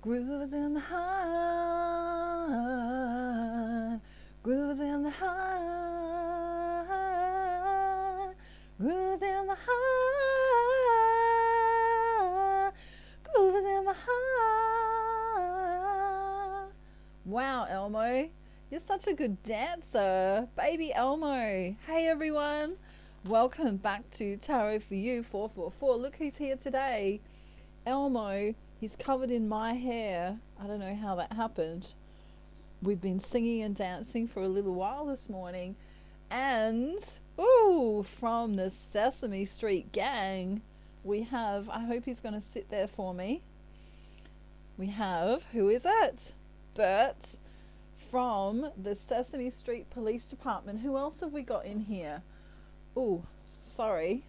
Grooves in the heart, grooves in the heart, grooves in the heart, grooves in the heart. Wow, Elmo, you're such a good dancer, baby Elmo. Hey everyone, welcome back to Tarot for You 444. Look who's here today. Elmo, he's covered in my hair. I don't know how that happened. We've been singing and dancing for a little while this morning. And, ooh, from the Sesame Street gang, we have, I hope he's going to sit there for me. We have, who is it? Bert from the Sesame Street Police Department. Who else have we got in here? Ooh, sorry.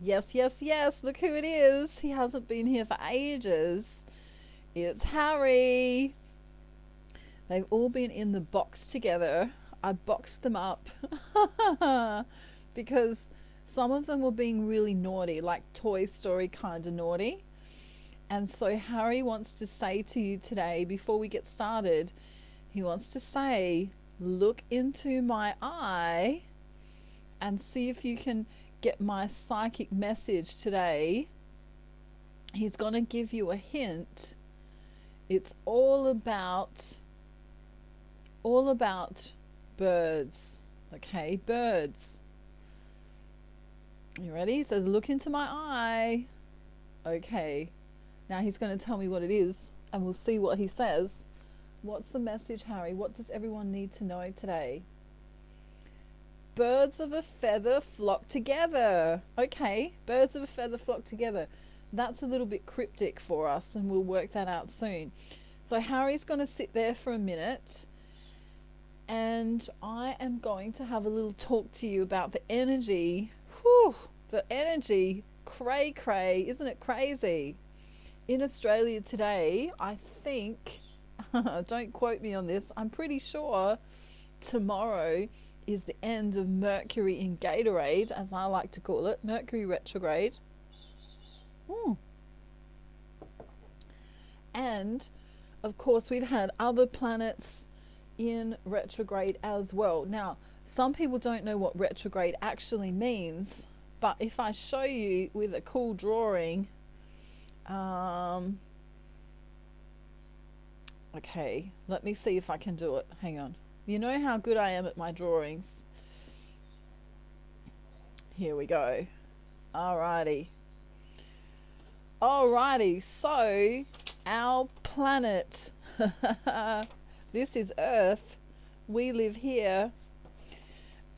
Yes, yes, yes. Look who it is. He hasn't been here for ages. It's Harry. They've all been in the box together. I boxed them up because some of them were being really naughty, like Toy Story kind of naughty. And so Harry wants to say to you today, before we get started, he wants to say, look into my eye and see if you can get my psychic message today. He's going to give you a hint. It's all about birds. Okay, birds. You ready? He says, look into my eye. Okay. Now he's going to tell me what it is and we'll see what he says. What's the message, Harry? What does everyone need to know today? Birds of a feather flock together. Okay, birds of a feather flock together. That's a little bit cryptic for us and we'll work that out soon. So Harry's going to sit there for a minute and I am going to have a little talk to you about the energy. Whew, the energy, cray cray, isn't it crazy? In Australia today, I think, don't quote me on this, I'm pretty sure tomorrow is the end of Mercury in Gatorade, as I like to call it, Mercury retrograde. And, of course, we've had other planets in retrograde as well. Now, some people don't know what retrograde actually means, but if I show you with a cool drawing, okay, let me see if I can do it. Hang on. You know how good I am at my drawings. Here we go. Alrighty. Alrighty, so our planet. This is Earth. We live here.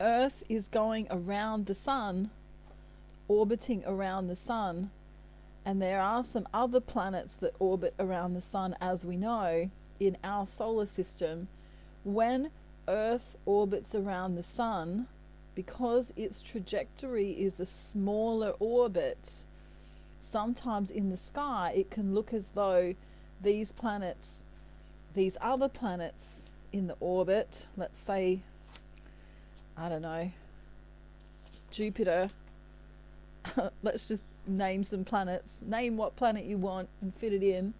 Earth is going around the sun, orbiting around the sun. And there are some other planets that orbit around the sun, as we know, in our solar system. When Earth orbits around the sun, because its trajectory is a smaller orbit, sometimes in the sky it can look as though these planets, these other planets in the orbit, let's say, I don't know, Jupiter, let's just name some planets, name what planet you want and fit it in.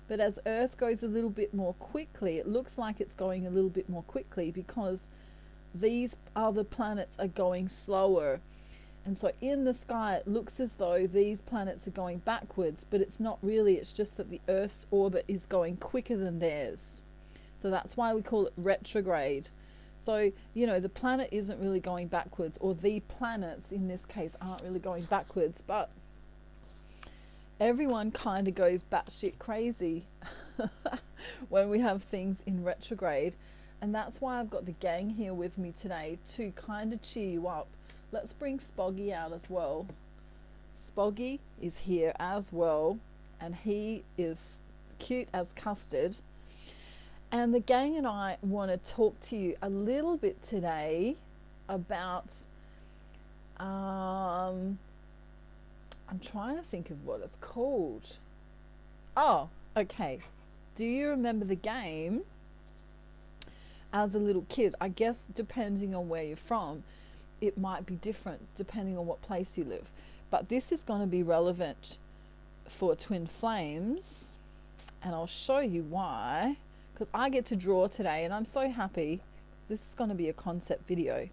But as Earth goes a little bit more quickly, it looks like it's going a little bit more quickly because these other planets are going slower. And so in the sky, it looks as though these planets are going backwards, but it's not really. It's just that the Earth's orbit is going quicker than theirs. So that's why we call it retrograde. So, you know, the planet isn't really going backwards, or the planets in this case aren't really going backwards, but everyone kind of goes batshit crazy when we have things in retrograde. And that's why I've got the gang here with me today to kind of cheer you up. Let's bring Spoggy out as well. Spoggy is here as well, and he is cute as custard. And the gang and I want to talk to you a little bit today about I'm trying to think of what it's called. Oh, okay. Do you remember the game as a little kid? I guess depending on where you're from, it might be different depending on what place you live. But this is going to be relevant for twin flames. And I'll show you why, because I get to draw today and I'm so happy. This is going to be a concept video.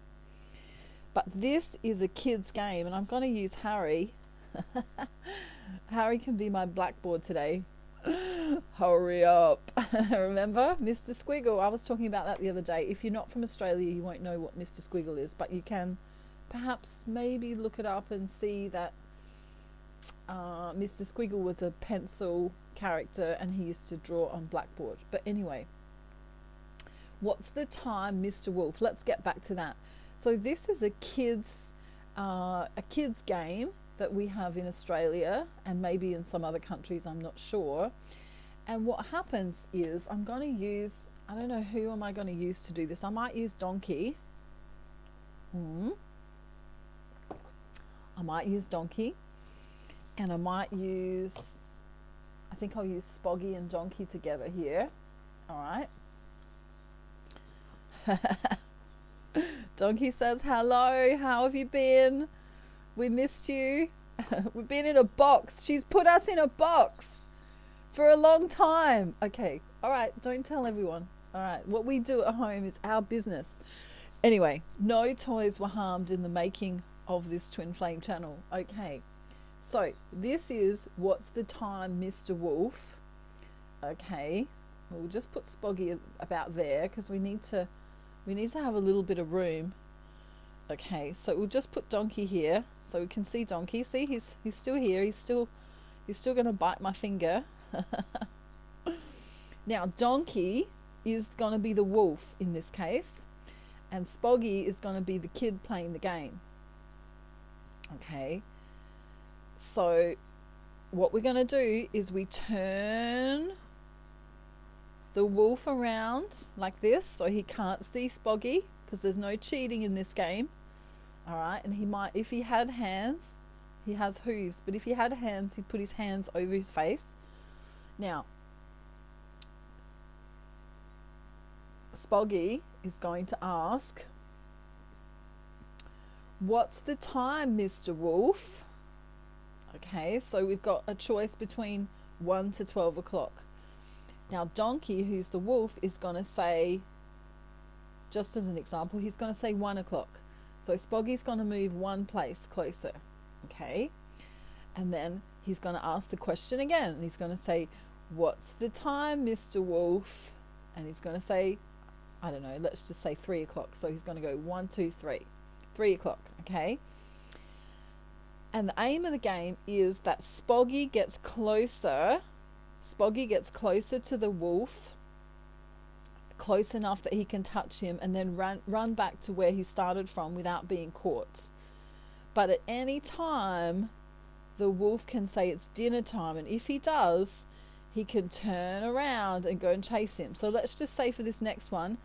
But this is a kid's game and I'm going to use Harry. Harry can be my blackboard today. Hurry up. Remember Mr. Squiggle? I was talking about that the other day. If you're not from Australia, you won't know what Mr. Squiggle is, but you can perhaps maybe look it up and see that Mr. Squiggle was a pencil character and he used to draw on blackboard. But anyway, what's the time, Mr. Wolf? Let's get back to that. So this is a kids game that we have in Australia and maybe in some other countries, I'm not sure. And what happens is I'm going to use, I don't know who am I going to use to do this. I might use Donkey. I might use Donkey. And I might use, I think I'll use Spoggy and Donkey together here. All right. Donkey says, hello, how have you been? We missed you. We've been in a box. She's put us in a box for a long time. Okay. All right. Don't tell everyone. All right. What we do at home is our business. Anyway, no toys were harmed in the making of this Twin Flame channel. Okay. So this is what's the time, Mr. Wolf. Okay. We'll just put Spoggy about there because we need to have a little bit of room. Okay, so we'll just put Donkey here so we can see Donkey. See, he's still here. He's still going to bite my finger. Now, Donkey is going to be the wolf in this case, and Spoggy is going to be the kid playing the game. Okay, so what we're going to do is we turn the wolf around like this so he can't see Spoggy, because there's no cheating in this game. All right, and he might, if he had hands, he has hooves, but if he had hands, he'd put his hands over his face. Now, Spoggy is going to ask, what's the time, Mr. Wolf? Okay, so we've got a choice between 1 to 12 o'clock. Now, Donkey, who's the wolf, is going to say, just as an example, he's going to say 1 o'clock. So Spoggy's going to move one place closer. Okay. And then he's going to ask the question again. He's going to say, what's the time, Mr. Wolf? And he's going to say, I don't know, let's just say 3 o'clock. So he's going to go 1, 2, 3. 3 o'clock. Okay. And the aim of the game is that Spoggy gets closer. Spoggy gets closer to the wolf, close enough that he can touch him, and then run back to where he started from without being caught. But at any time, the wolf can say it's dinner time, and if he does, he can turn around and go and chase him. So let's just say for this next one,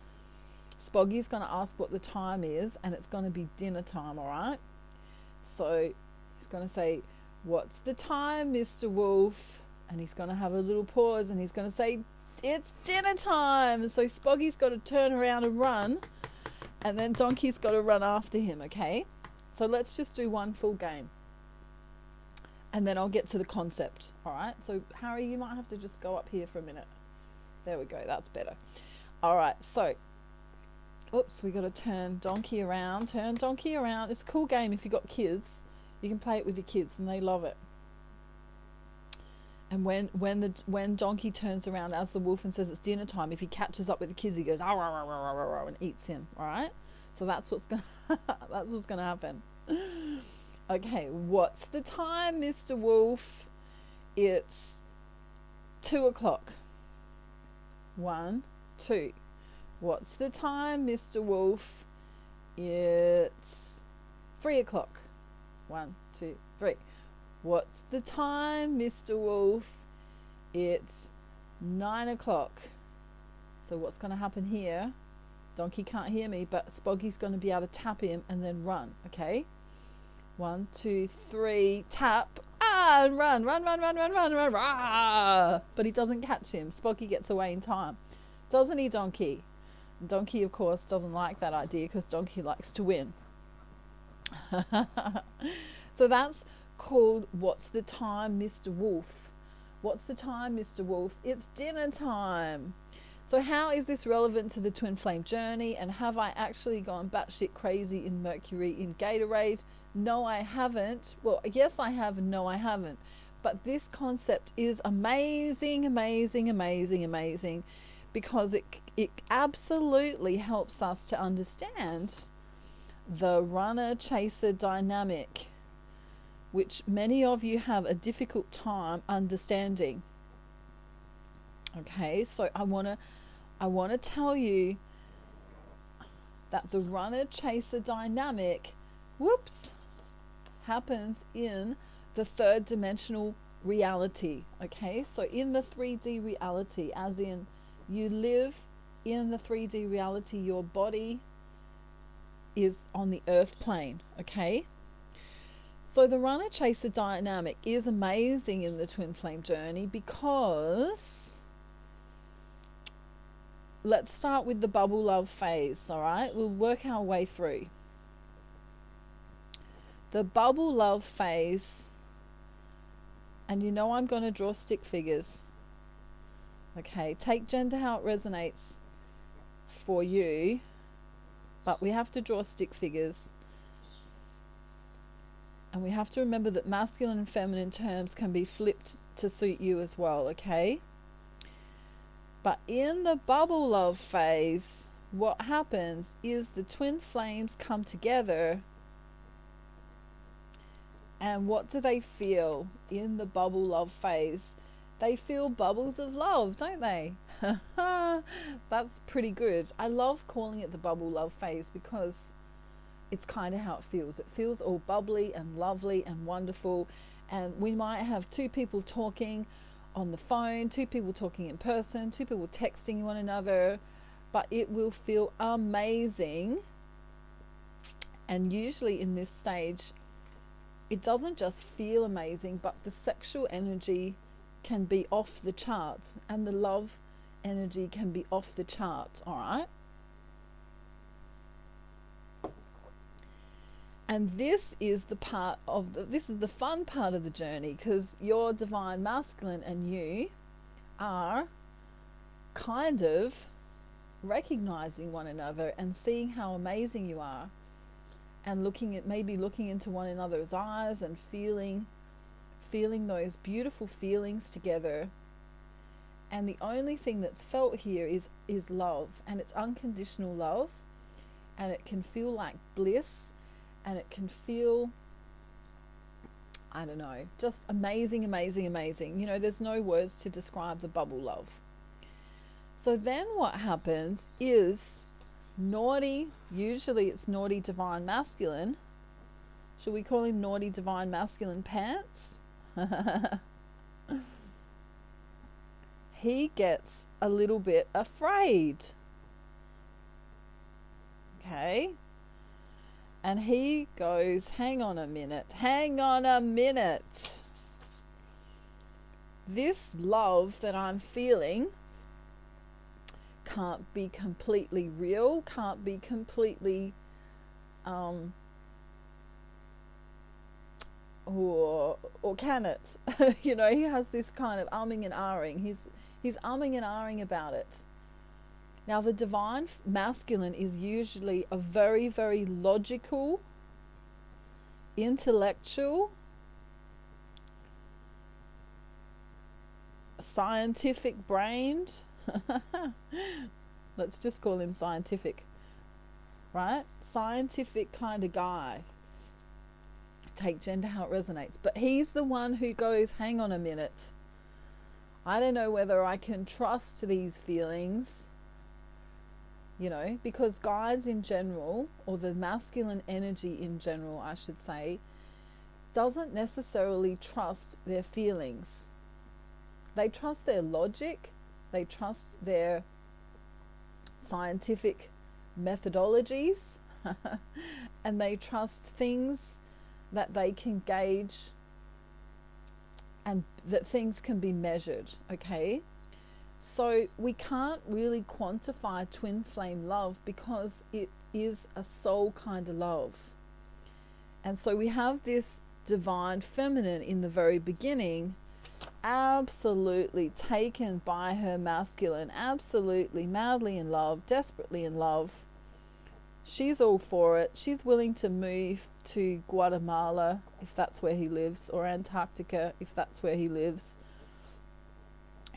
Spoggy's going to ask what the time is, and it's going to be dinner time, all right? So he's going to say, what's the time, Mr. Wolf? And he's going to have a little pause, and he's going to say, it's dinner time. So Spoggy's got to turn around and run, and then Donkey's got to run after him. Okay, so let's just do one full game, and then I'll get to the concept. All right, so Harry, you might have to just go up here for a minute. There we go, that's better. All right, so oops, we got to turn Donkey around. It's a cool game. If you've got kids, you can play it with your kids and they love it. And when Donkey turns around as the wolf and says it's dinner time, if he catches up with the kids, he goes "Arr, arr, arr, arr, arr," and eats him. All right, so that's what's gonna happen. Okay, what's the time, Mr. Wolf? It's 2 o'clock. 1, 2. What's the time, Mr. Wolf? It's 3 o'clock. 1, 2, 3. What's the time, Mr. Wolf? It's 9 o'clock. So what's going to happen here? Donkey can't hear me, but Spoggy's going to be able to tap him and then run. Okay? 1, 2, 3, tap. Ah, and run. Rah! But he doesn't catch him. Spoggy gets away in time. Doesn't he, Donkey? And Donkey, of course, doesn't like that idea because Donkey likes to win. So that's called What's the Time, Mr. Wolf. What's the time, Mr. Wolf? It's dinner time. So how is this relevant to the twin flame journey? And have I actually gone batshit crazy in Mercury in Gatorade? No, I haven't. Well, yes, I have. No, I haven't. But this concept is amazing, amazing, amazing, amazing, because it absolutely helps us to understand the runner-chaser dynamic, which many of you have a difficult time understanding. Okay, so I want to tell you that the runner-chaser dynamic, happens in the third dimensional reality. Okay, so in the 3D reality, as in you live in the 3D reality, your body is on the earth plane. Okay, so the runner chaser dynamic is amazing in the twin flame journey, because let's start with the bubble love phase. All right, we'll work our way through the bubble love phase. And you know I'm going to draw stick figures. Okay, take gender how it resonates for you, but we have to draw stick figures. And we have to remember that masculine and feminine terms can be flipped to suit you as well, okay? But in the bubble love phase, what happens is the twin flames come together. And what do they feel in the bubble love phase? They feel bubbles of love, don't they? That's pretty good. I love calling it the bubble love phase because it's kind of how it feels. It feels all bubbly and lovely and wonderful. And we might have two people talking on the phone, two people talking in person, two people texting one another, but it will feel amazing. And usually in this stage, it doesn't just feel amazing, but the sexual energy can be off the charts, and the love energy can be off the charts. All right. And this is the part of this is the fun part of the journey, because your divine masculine and you are kind of recognizing one another and seeing how amazing you are, and looking into one another's eyes and feeling those beautiful feelings together. And the only thing that's felt here is love, and it's unconditional love, and it can feel like bliss, and it can feel, I don't know, just amazing, amazing, amazing. You know, there's no words to describe the bubble love. So then what happens is naughty, usually it's naughty divine masculine. Should we call him naughty divine masculine pants? He gets a little bit afraid. Okay. And he goes, hang on a minute. This love that I'm feeling can't be completely real, can't be completely or can it? You know, he has this kind of umming and ahhing. He's umming and ahhing about it. Now, the divine masculine is usually a very, very logical, intellectual, scientific brained. Let's just call him scientific, right? Scientific kind of guy. Take gender how it resonates. But he's the one who goes, hang on a minute. I don't know whether I can trust these feelings. You know, because guys in general, or the masculine energy in general, I should say, doesn't necessarily trust their feelings. They trust their logic, they trust their scientific methodologies, and they trust things that they can gauge and that things can be measured, okay? So we can't really quantify twin flame love because it is a soul kind of love. And so we have this divine feminine in the very beginning, absolutely taken by her masculine, absolutely madly in love, desperately in love. She's all for it. She's willing to move to Guatemala if that's where he lives, or Antarctica if that's where he lives.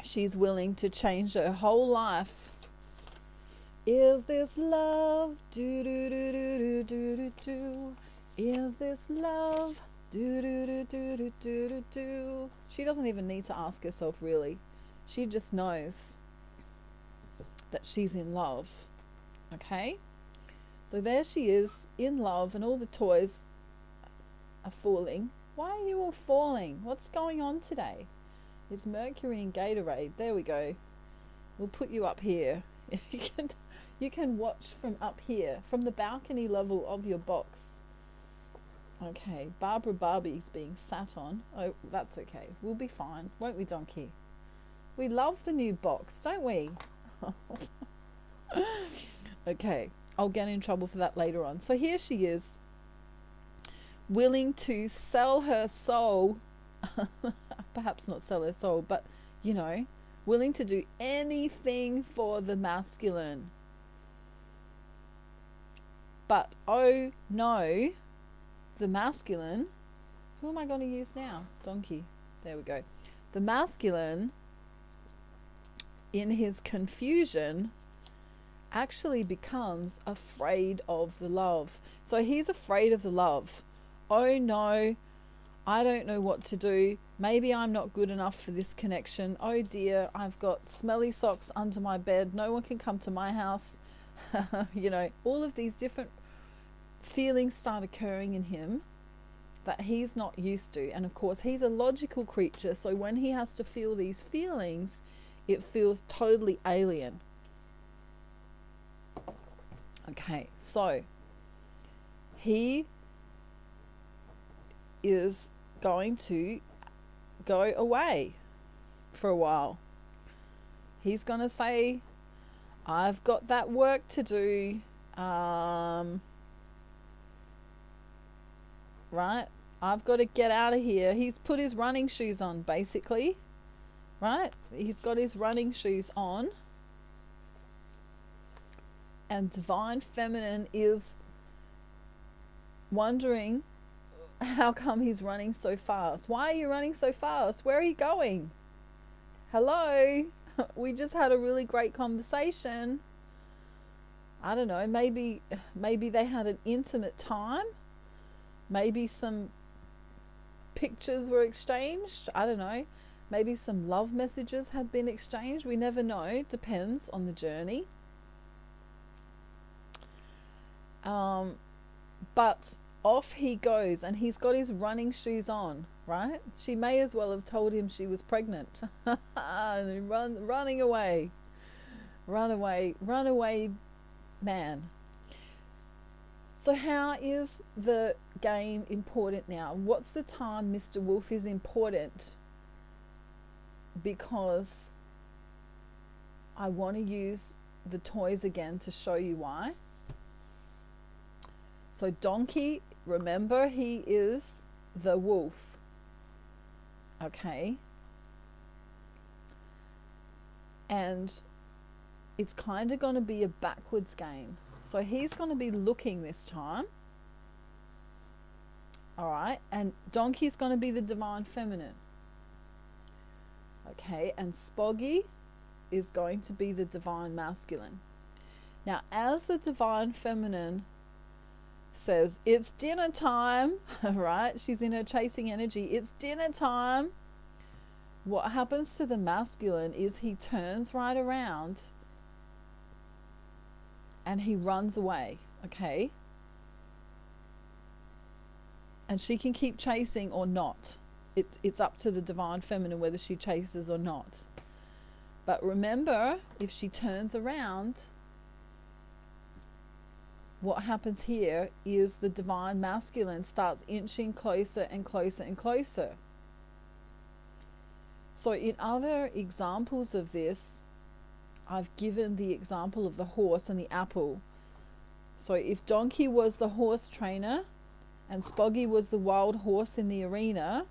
She's willing to change her whole life. Is this love? Do do do do do do do do. Is this love? Do do do do do do do do. She doesn't even need to ask herself, really. She just knows that she's in love. Okay? So there she is, in love, and all the toys are falling. Why are you all falling? What's going on today? It's Mercury and Gatorade. There we go. We'll put you up here. You can watch from up here, from the balcony level of your box. Okay, Barbara Barbie's being sat on. Oh, that's okay. We'll be fine, won't we, Donkey? We love the new box, don't we? Okay, I'll get in trouble for that later on. So here she is, willing to sell her soul. Perhaps not sell her soul, but, you know, willing to do anything for the masculine. But, oh no, the masculine, who am I going to use now? Donkey. There we go. The masculine, in his confusion, actually becomes afraid of the love. So he's afraid of the love. Oh no, I don't know what to do. Maybe I'm not good enough for this connection. Oh dear, I've got smelly socks under my bed. No one can come to my house. You know, all of these different feelings start occurring in him that he's not used to. And of course, he's a logical creature. So when he has to feel these feelings, it feels totally alien. Okay, so he is going to go away for a while. He's going to say, I've got that work to do. Right? I've got to get out of here. He's put his running shoes on, basically. Right? He's got his running shoes on. And Divine Feminine is wondering how come he's running so fast. Why are you running so fast? Where are you going? Hello? We just had a really great conversation. I don't know, maybe they had an intimate time. Maybe some pictures were exchanged. I don't know. Maybe some love messages had been exchanged. We never know. It depends on the journey. But off he goes, and he's got his running shoes on, right? She may as well have told him she was pregnant. And running away. Run away, man. So how is the game important now? What's the time Mr. Wolf is important? Because I want to use the toys again to show you why. So Donkey, remember, he is the wolf. Okay. And it's kind of going to be a backwards game. So he's going to be looking this time. Alright. And Donkey's going to be the Divine Feminine. Okay. And Spoggy is going to be the Divine Masculine. Now, as the Divine Feminine says, it's dinner time, right? She's in her chasing energy. It's dinner time. What happens to the masculine is he turns right around and he runs away, okay? And she can keep chasing or not. It's up to the Divine Feminine whether she chases or not. But remember, if she turns around, what happens here is the Divine Masculine starts inching closer and closer and closer. So in other examples of this, I've given the example of the horse and the apple. So if Donkey was the horse trainer and Spoggy was the wild horse in the arena,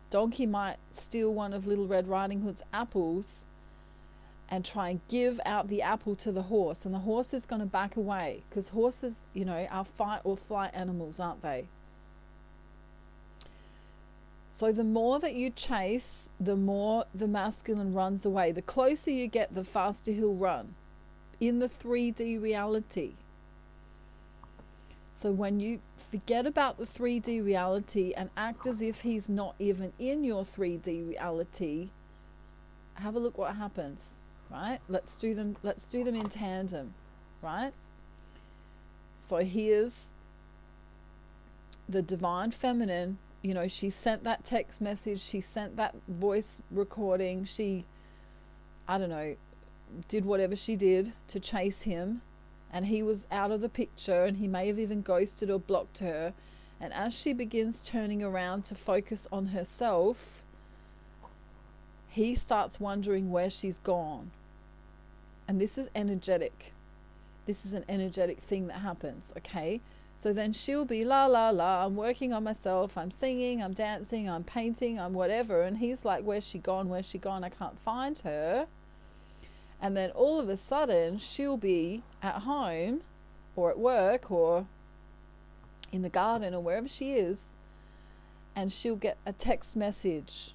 Donkey might steal one of Little Red Riding Hood's apples and try and give out the apple to the horse, and the horse is going to back away, because horses, you know, are fight or flight animals, aren't they? So the more that you chase, the more the masculine runs away. The closer you get, the faster he'll run in the 3D reality. So when you forget about the 3D reality and act as if he's not even in your 3D reality, have a look what happens, right? Let's do them in tandem, right? So here's the divine feminine. You know, she sent that text message, she sent that voice recording, she, I don't know, did whatever she did to chase him, and he was out of the picture, and he may have even ghosted or blocked her. And as she begins turning around to focus on herself, he starts wondering where she's gone. And this is energetic. This is an energetic thing that happens, okay? So then she'll be la la la, I'm working on myself, I'm singing, I'm dancing, I'm painting, I'm whatever. And he's like, where's she gone? Where's she gone? I can't find her. And then all of a sudden she'll be at home or at work or in the garden or wherever she is, and she'll get a text message.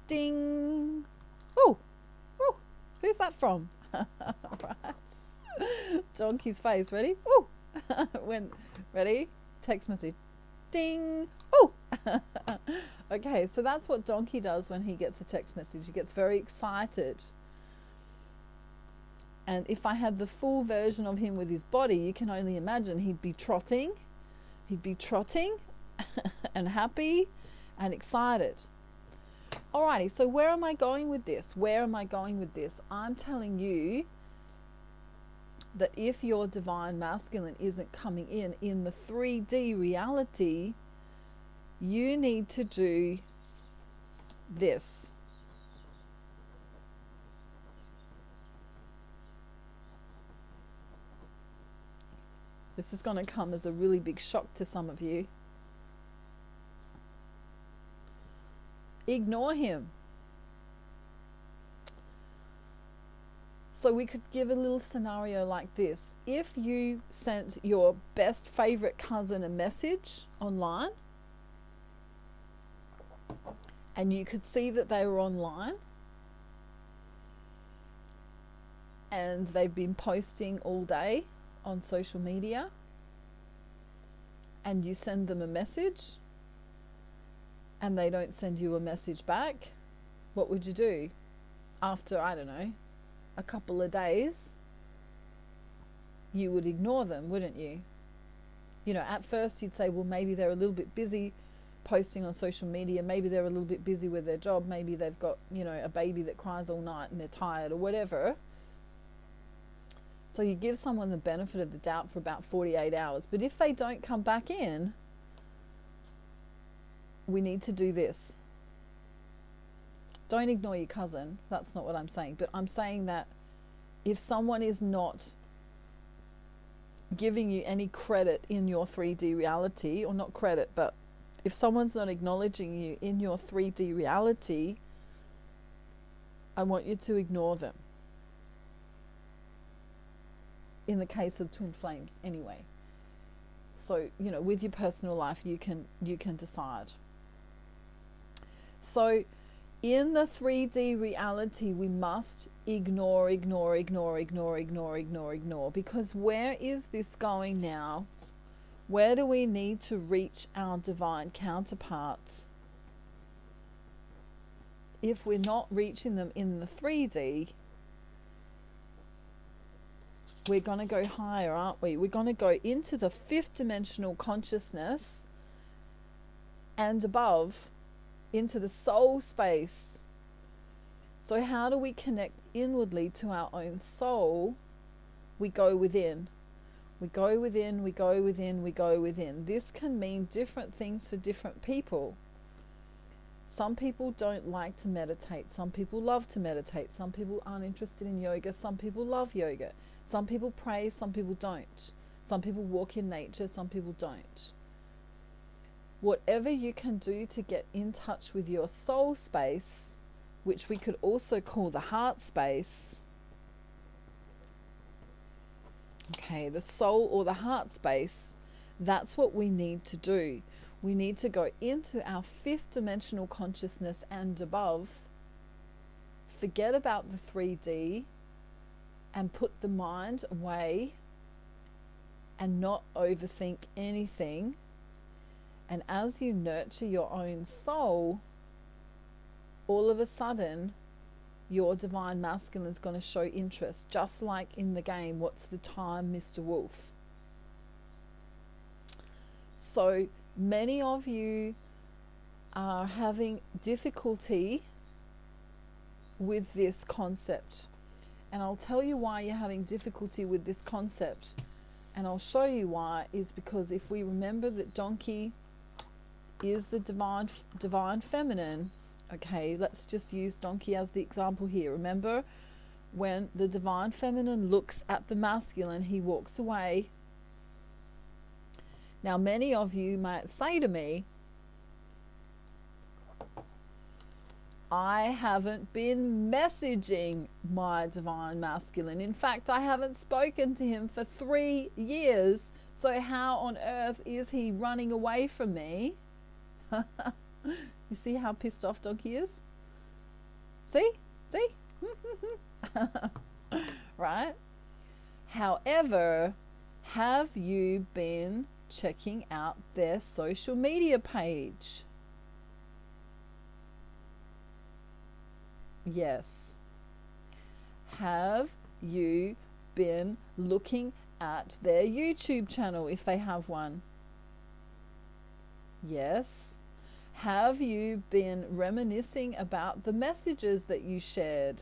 Ding. Oh, oh, who's that from? Right. Donkey's face. Ready? Oh. Ready? Text message. Ding. Oh. Okay, so that's what Donkey does when he gets a text message. He gets very excited. And if I had the full version of him with his body, you can only imagine he'd be trotting. He'd be trotting and happy and excited. Alrighty, so where am I going with this? Where am I going with this? I'm telling you that if your divine masculine isn't coming in the 3D reality, you need to do this. This is going to come as a really big shock to some of you. Ignore him. So we could give a little scenario like this. If you sent your best favorite cousin a message online and you could see that they were online and they've been posting all day on social media, and you send them a message and they don't send you a message back, what would you do? After, I don't know, a couple of days, you would ignore them, wouldn't you? You know, at first you'd say, well, maybe they're a little bit busy posting on social media, maybe they're a little bit busy with their job, maybe they've got, you know, a baby that cries all night and they're tired or whatever. So you give someone the benefit of the doubt for about 48 hours. But if they don't come back in, we need to do this. Don't ignore your cousin. That's not what I'm saying. But I'm saying that if someone is not giving you any credit in your 3D reality, or not credit, but if someone's not acknowledging you in your 3D reality, I want you to ignore them. In the case of twin flames, anyway. So, you know, with your personal life, you can decide. So, in the 3D reality, we must ignore, because where is this going now? Where do we need to reach our divine counterparts? If we're not reaching them in the 3D, we're going to go higher, aren't we? We're going to go into the 5th dimensional consciousness and above, into the soul space. So how do we connect inwardly to our own soul? We go within. We go within, we go within, we go within. This can mean different things for different people. Some people don't like to meditate. Some people love to meditate. Some people aren't interested in yoga. Some people love yoga. Some people pray, some people don't. Some people walk in nature, some people don't. whatever you can do to get in touch with your soul space, which we could also call the heart space. Okay, the soul or the heart space, that's what we need to do. We need to go into our fifth dimensional consciousness and above, forget about the 3D, and put the mind away and not overthink anything. And as you nurture your own soul, all of a sudden, your divine masculine is going to show interest, just like in the game, What's the Time, Mr. Wolf? So many of you are having difficulty with this concept. And I'll tell you why you're having difficulty with this concept. And I'll show you why, is because if we remember that donkey is the divine feminine, okay, let's just use donkey as the example here. Remember, when the divine feminine looks at the masculine, he walks away. Now, many of you might say to me, I haven't been messaging my divine masculine. In fact, I haven't spoken to him for 3 years. So how on earth is he running away from me? You see how pissed off donkey is? See? Right? However, have you been checking out their social media page? Yes. Have you been looking at their YouTube channel if they have one? Yes. Have you been reminiscing about the messages that you shared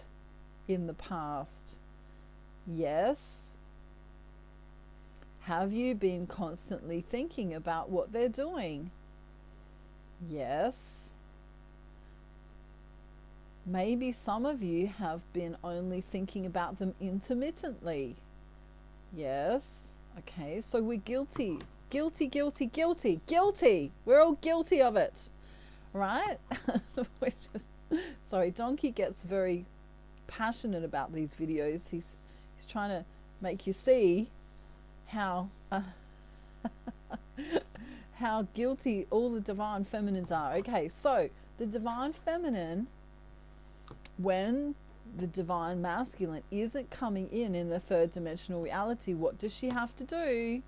in the past? Yes. Have you been constantly thinking about what they're doing? Yes. Maybe some of you have been only thinking about them intermittently. Yes. Okay, so we're guilty. Guilty. We're all guilty of it. Right? Sorry, Donkey gets very passionate about these videos. He's trying to make you see how how guilty all the divine feminines are. Okay, so the divine feminine, when the divine masculine isn't coming in the third dimensional reality, what does she have to do?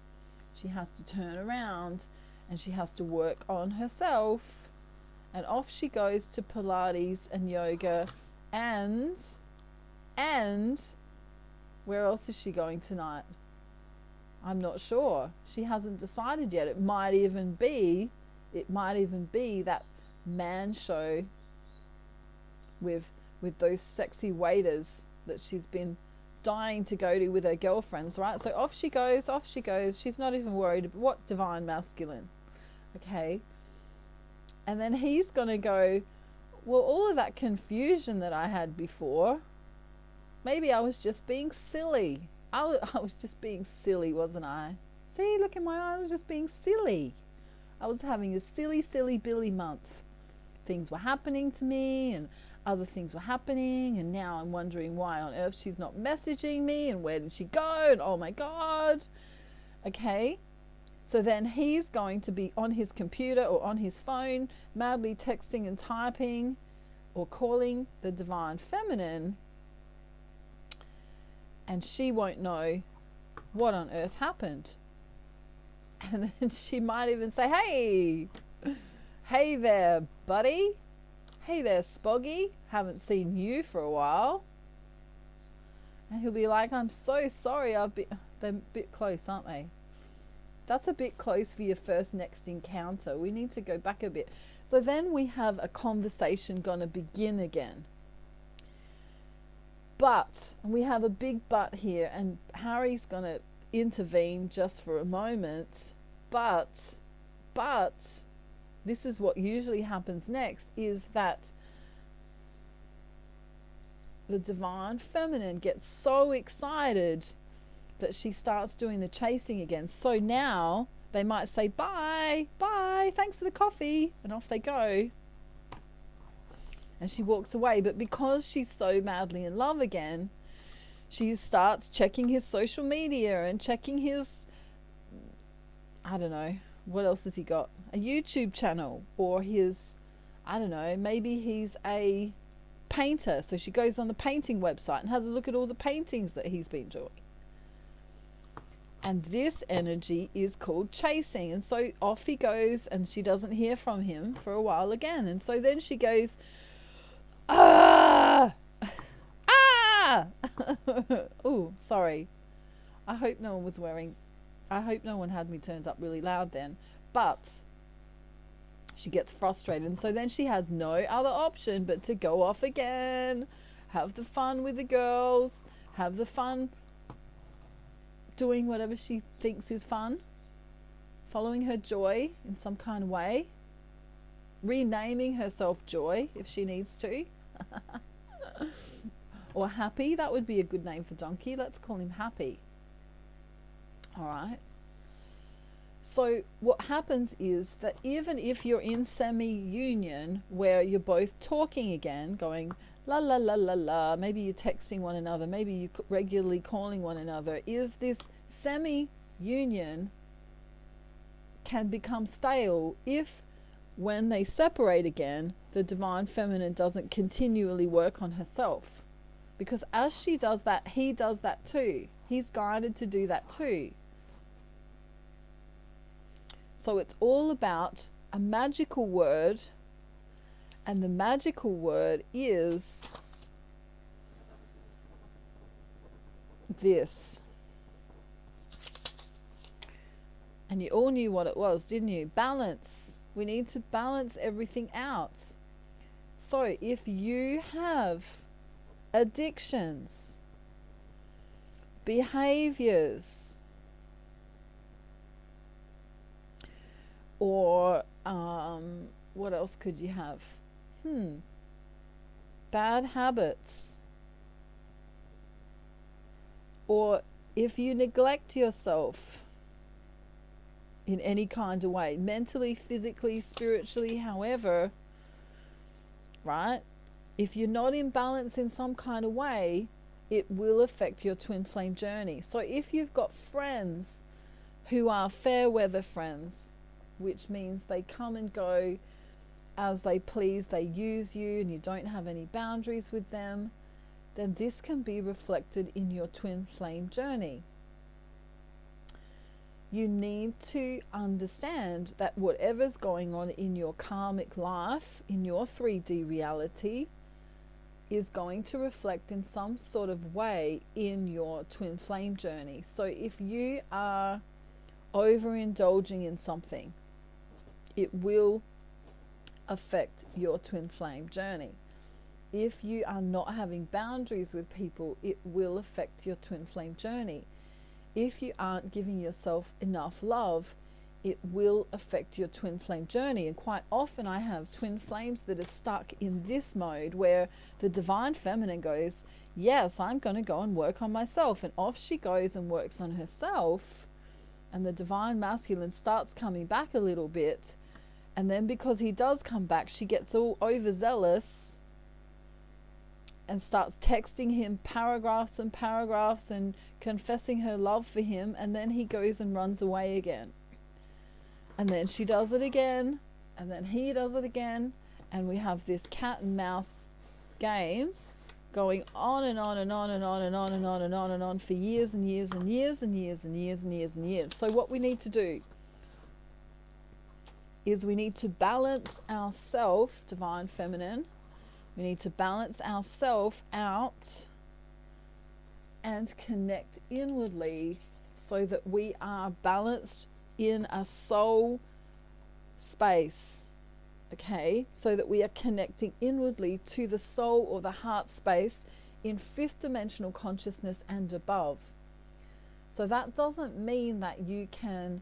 She has to turn around and she has to work on herself, and off she goes to Pilates and yoga, and where else is she going tonight? I'm not sure. She hasn't decided yet. It might even be that man show with those sexy waiters that she's been dying to go to with her girlfriends, right? So off she goes. She's not even worried about what divine masculine. Okay. And then he's going to go, well, all of that confusion that I had before, maybe I was just being silly. I was just being silly, wasn't I? See, look in my eye, I was just being silly. I was having a silly Billy month. Things were happening to me and other things were happening, and now I'm wondering why on earth she's not messaging me, and where did she go, and oh my God. Okay, so then he's going to be on his computer or on his phone, madly texting and typing or calling the divine feminine, and she won't know what on earth happened. And then she might even say, hey there, buddy. Hey there, Spoggy. Haven't seen you for a while. And he'll be like, I'm so sorry. They're a bit close, aren't they? That's a bit close for your first next encounter. We need to go back a bit. So then we have a conversation going to begin again. But, and we have a big but here, and Harry's going to intervene just for a moment. But, this is what usually happens next, is that the divine feminine gets so excited that she starts doing the chasing again. So now they might say, bye, bye, thanks for the coffee, and off they go. And she walks away. But because she's so madly in love again, she starts checking his social media and checking his, I don't know, what else has he got? A YouTube channel, or his, I don't know, maybe he's a painter. So she goes on the painting website and has a look at all the paintings that he's been doing. And this energy is called chasing. And so off he goes, and she doesn't hear from him for a while again. And so then she goes, ah! Ah! Oh, sorry. I hope no one had me turned up really loud then. But she gets frustrated. And so then she has no other option but to go off again. Have the fun with the girls. Have the fun doing whatever she thinks is fun, following her joy in some kind of way, renaming herself Joy if she needs to, or Happy. That would be a good name for Donkey. Let's call him Happy. All right. So what happens is that even if you're in semi-union where you're both talking again, going la la la la la, maybe you're texting one another, maybe you're regularly calling one another, is this semi-union can become stale if, when they separate again, the divine feminine doesn't continually work on herself. Because as she does that, he does that too. He's guided to do that too. So it's all about a magical word. And the magical word is this. And you all knew what it was, didn't you? Balance. We need to balance everything out. So if you have addictions, behaviors, or what else could you have? Bad habits. Or if you neglect yourself in any kind of way, mentally, physically, spiritually, however, right? If you're not in balance in some kind of way, it will affect your twin flame journey. So if you've got friends who are fair weather friends, which means they come and go as they please, they use you, and you don't have any boundaries with them, then this can be reflected in your twin flame journey. You need to understand that whatever's going on in your karmic life, in your 3D reality, is going to reflect in some sort of way in your twin flame journey. So if you are overindulging in something, it will affect your twin flame journey. If you are not having boundaries with people, it will affect your twin flame journey. If you aren't giving yourself enough love, it will affect your twin flame journey. And quite often I have twin flames that are stuck in this mode where the divine feminine goes, yes, I'm going to go and work on myself. And off she goes and works on herself. And the divine masculine starts coming back a little bit. And then because he does come back, she gets all overzealous and starts texting him paragraphs and paragraphs and confessing her love for him. And then he goes and runs away again. And then she does it again. And then he does it again. And we have this cat and mouse game going on and on and on and on and on and on and on and on for years and years and years and years and years and years and years. So what we need to do is we need to balance ourselves, divine feminine. We need to balance ourselves out and connect inwardly so that we are balanced in a soul space. Okay, so that we are connecting inwardly to the soul or the heart space in fifth dimensional consciousness and above. So that doesn't mean that you can,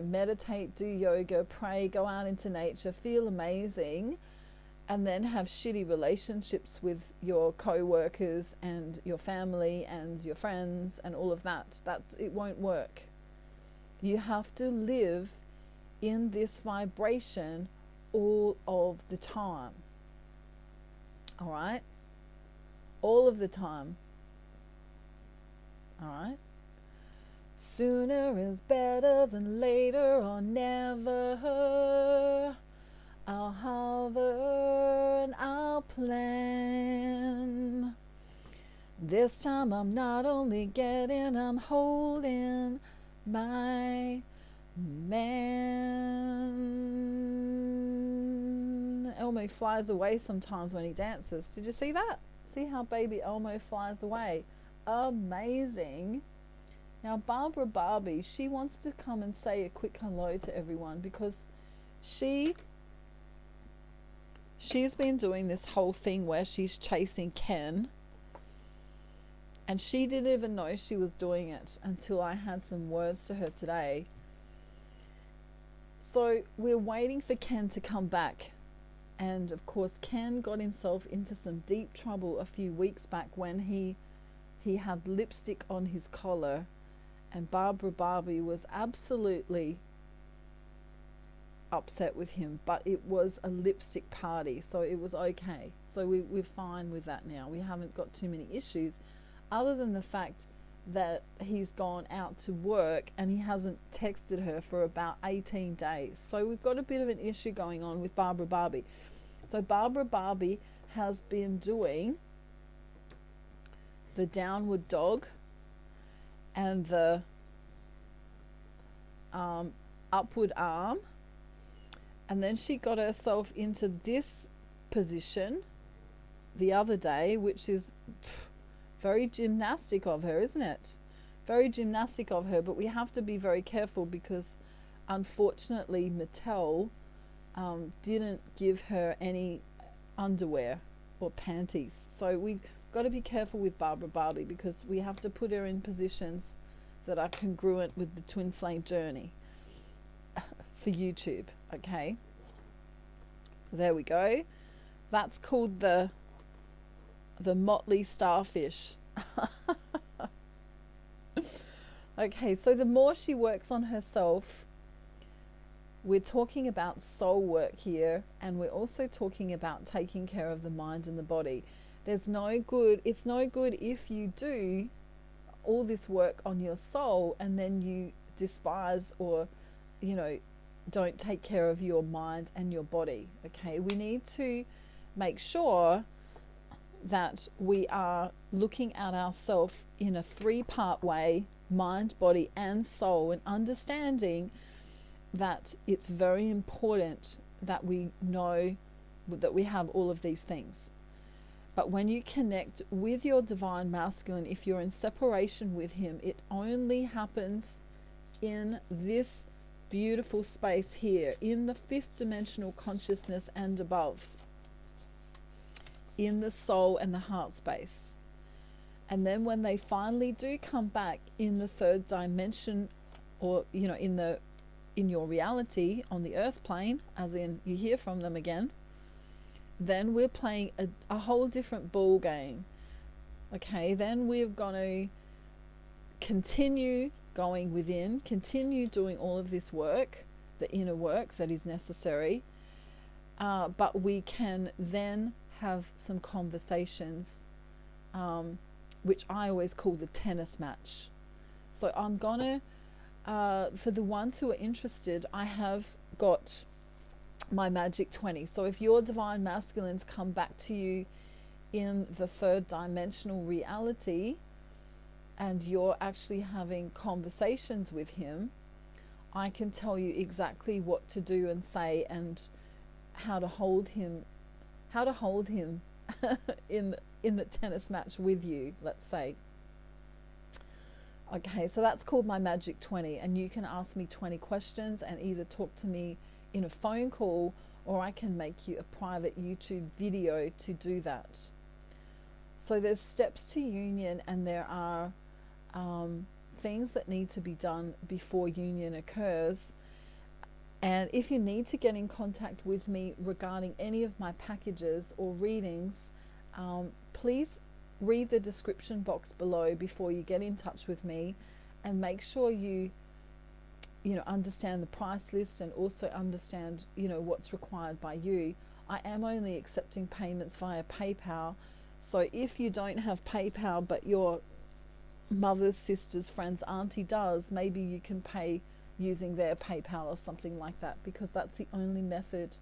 meditate, do yoga, pray, go out into nature, feel amazing, and then have shitty relationships with your co-workers and your family and your friends and all of that. It won't work. You have to live in this vibration all of the time. All right? All of the time. All right? Sooner is better than later or never. I'll hover and I'll plan. This time I'm not only getting, I'm holding my man. Elmo flies away sometimes when he dances. Did you see that? See how baby Elmo flies away? Amazing. Now Barbara Barbie, she wants to come and say a quick hello to everyone because she's been doing this whole thing where she's chasing Ken, and she didn't even know she was doing it until I had some words to her today. So we're waiting for Ken to come back, and of course Ken got himself into some deep trouble a few weeks back when he had lipstick on his collar, and Barbara Barbie was absolutely upset with him, but it was a lipstick party, so it was okay. So we're fine with that now. We haven't got too many issues, other than the fact that he's gone out to work and he hasn't texted her for about 18 days. So we've got a bit of an issue going on with Barbara Barbie. So Barbara Barbie has been doing the downward dog and the upward arm, and then she got herself into this position the other day, which is very gymnastic of her, isn't it? Very gymnastic of her, but we have to be very careful because unfortunately Mattel didn't give her any underwear or panties. So we've got to be careful with Barbara Barbie because we have to put her in positions that are congruent with the twin flame journey for YouTube. Okay, there we go. That's called the motley starfish. Okay, so the more she works on herself, we're talking about soul work here, and we're also talking about taking care of the mind and the body. It's no good if you do all this work on your soul and then you despise or don't take care of your mind and your body. Okay, we need to make sure that we are looking at ourselves in a three-part way: mind, body and soul, and understanding that it's very important that we know that we have all of these things. But when you connect with your divine masculine, if you're in separation with him, it only happens in this beautiful space here, in the fifth dimensional consciousness and above, in the soul and the heart space. And then when they finally do come back in the third dimension, or in your reality on the earth plane, as in you hear from them again, then we're playing a whole different ball game. Okay, then we're going to continue going within, continue doing all of this work, the inner work that is necessary, but we can then have some conversations, which I always call the tennis match. So I'm gonna, for the ones who are interested, I have got my magic 20. So if your divine masculines come back to you in the third dimensional reality and you're actually having conversations with him, I can tell you exactly what to do and say and how to hold him in the tennis match with you, let's say. Okay, so that's called my magic 20, and you can ask me 20 questions and either talk to me in a phone call, or I can make you a private YouTube video to do that. So there's steps to union, and there are things that need to be done before union occurs. And if you need to get in contact with me regarding any of my packages or readings, please read the description box below before you get in touch with me, and make sure you understand the price list and also understand, what's required by you. I am only accepting payments via PayPal. So if you don't have PayPal, but your mother's, sister's, friend's, auntie does, maybe you can pay using their PayPal or something like that, because that's the only method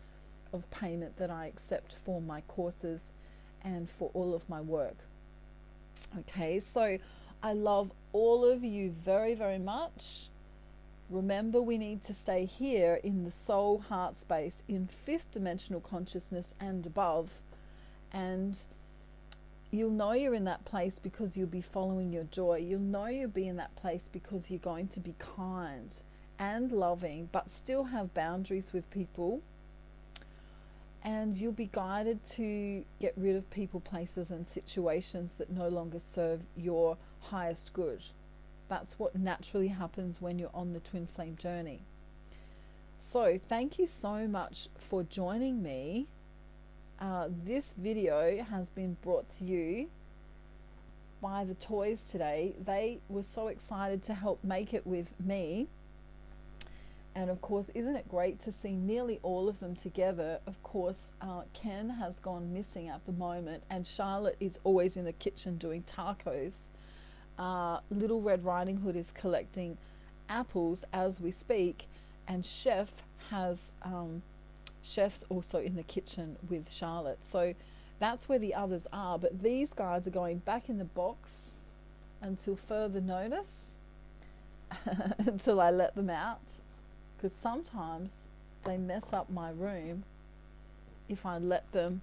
of payment that I accept for my courses and for all of my work. Okay, so I love all of you very, very much. Remember, we need to stay here in the soul heart space, in fifth dimensional consciousness and above. And you'll know you're in that place because you'll be following your joy. You'll know you'll be in that place because you're going to be kind and loving, but still have boundaries with people. And you'll be guided to get rid of people, places, and situations that no longer serve your highest good. That's what naturally happens when you're on the twin flame journey. So thank you so much for joining me. This video has been brought to you by the toys today. They were so excited to help make it with me. And of course, isn't it great to see nearly all of them together? Of course, Ken has gone missing at the moment, and Charlotte is always in the kitchen doing tacos. Little Red Riding Hood is collecting apples as we speak, and Chef's also in the kitchen with Charlotte. So that's where the others are, but these guys are going back in the box until further notice, until I let them out, because sometimes they mess up my room if I let them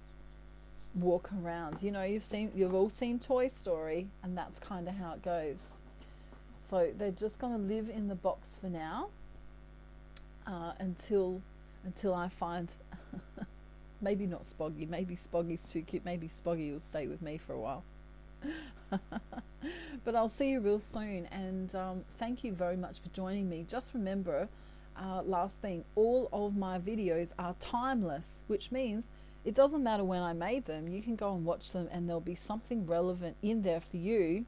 walk around. You've all seen Toy Story, and that's kind of how it goes. So they're just going to live in the box for now, until I find maybe not Spoggy, maybe Spoggy's too cute, maybe Spoggy will stay with me for a while. But I'll see you real soon, and thank you very much for joining me. Just remember, last thing, all of my videos are timeless, which means it doesn't matter when I made them. You can go and watch them and there'll be something relevant in there for you.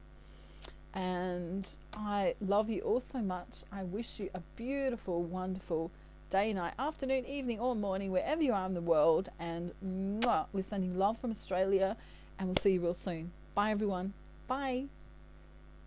And I love you all so much. I wish you a beautiful, wonderful day, night, afternoon, evening, or morning, wherever you are in the world. And we're sending love from Australia, and we'll see you real soon. Bye, everyone. Bye.